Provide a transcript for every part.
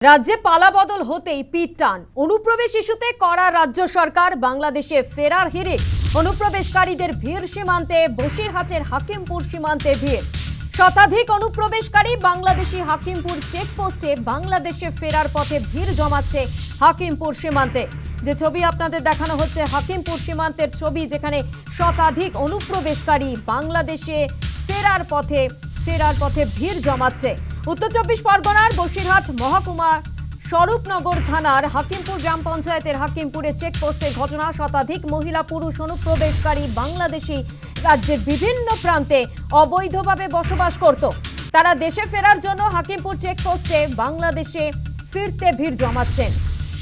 রাজ্যে পালাবদল হতেই পিঠ টান। অনুপ্রবেশ ইস্যুতে কড়া রাজ্য সরকার। বাংলাদেশে ফেরার হিড়ে অনুপ্রবেশকারীদের ভিড়। সীমান্তে বসিরহাটের হাকিমপুর সীমান্তে ভিড়। শতাধিক অনুপ্রবেশকারী বাংলাদেশি হাকিমপুর চেকপোস্টে বাংলাদেশে ফেরার পথে ভিড় জমাচ্ছে হাকিমপুর সীমান্তে। যে ছবি আপনাদের দেখানো হচ্ছে হাকিমপুর সীমান্তের ছবি, যেখানে শতাধিক অনুপ্রবেশকারী বাংলাদেশে ফেরার পথে ভিড় জমাচ্ছে। উত্তর চব্বিশ পরগনার বসিরহাট মহকুমার স্বরূপনগর থানার হাকিমপুর গ্রাম পঞ্চায়েতের হাকিমপুরে চেকপোস্টের ঘটনা। শতাধিক মহিলা পুরুষ অনুপ্রবেশকারী বাংলাদেশি রাজ্যের বিভিন্ন প্রান্তে অবৈধভাবে বসবাস করত। তারা দেশে ফেরার জন্য হাকিমপুর চেকপোস্টে বাংলাদেশে ফিরতে ভিড় জমাচ্ছেন।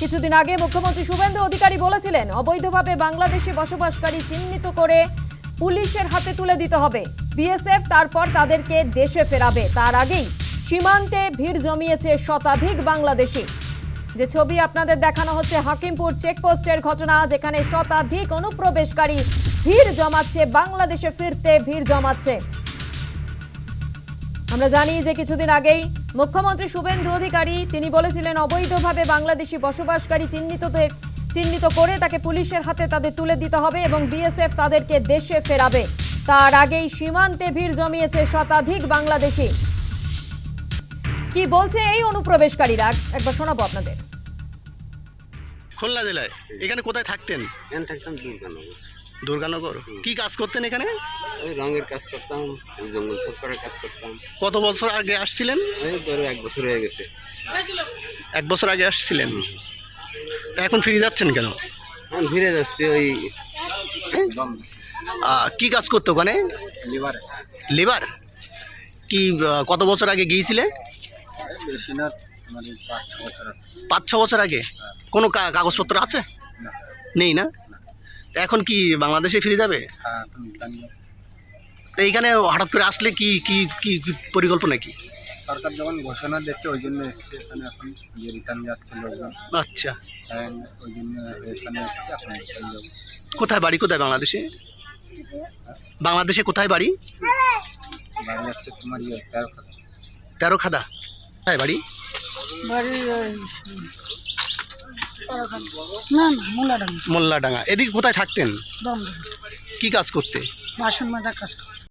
কিছুদিন আগে মুখ্যমন্ত্রী শুভেন্দু অধিকারী বলেছিলেন, অবৈধভাবে বাংলাদেশি বসবাসকারী চিহ্নিত করে পুলিশের হাতে তুলে দিতে হবে। বিএসএফ তারপর তাদেরকে দেশে ফেরাবে। তার আগেই সীমান্তে ভিড় জমিয়েছে শতাধিক বাংলাদেশি। যে ছবি আপনাদের দেখানো হচ্ছে হাকিমপুর চেকপোস্টের ঘটনা, যেখানে শতাধিক অনুপ্রবেশকারী ভিড় জমাচ্ছে, বাংলাদেশে ফিরতে ভিড় জমাচ্ছে। আমরা জানি যে কিছুদিন আগেই মুখ্যমন্ত্রী শুভেন্দু অধিকারী তিনি বলেছিলেন, অবৈধভাবে বাংলাদেশি বসবাসকারী চিহ্নিত করে তাকে পুলিশের হাতে তাদের তুলে দিতে হবে এবং বিএসএফ তাদেরকে দেশে ফেরাবে। তার আগেই সীমান্তে ভিড় জমিয়েছে শতাধিক বাংলাদেশি। কি বলছে এই অনুপ্রবেশকারীরা একবার শোনাবো আপনাদের। খুলনা জেলায় এখানে কোথায় থাকতেন? এখানে থাকতাম দুর্গানগর। কি কাজ করতেন এখানে? ওই রঙের কাজ করতাম, ওই জঙ্গল সাফ করার কাজ করতাম। কত বছর আগে আসছিলেন? এই ধরো 1 বছর হয়ে গেছে। 1 বছর আগে আসছিলেন, এখন ফিরে যাচ্ছেন কেন? আমি ফিরে যাচ্ছি ওই কি কাজ করতো ওখানে? লেবার। কি কত বছর আগে গিয়েছিলে? বেশি না, মানে 5-6 বছর। 5-6 বছর আগে। কোনো কাগজপত্র আছে? নেই না? এখন কি বাংলাদেশে ফিরে যাবে? হ্যাঁ, তো এইখানে হঠাৎ করে আসলে কি কি কি কি পরিকল্পনা কি? সরকার যখন ঘোষণা দিচ্ছে ওই জন্য এসছে এখানে। এখন যে রিটার্ন যাচ্ছে লোকজন, আচ্ছা, ওই জন্য এখানে এসছে। এখন রিটার্ন যাবো। কোথায় বাড়ি? কোথায় বাংলাদেশে? বাংলাদেশে কোথায় বাড়ি? বাড়ি যাচ্ছে তোমার 13 খাদা। কোথায় বাড়ি? মোল্লাডাঙ্গা। মোল্লাডাঙ্গা। এদিকে কোথায় থাকতেন? কি কাজ করতে? বাসন মাজা কাজ করে।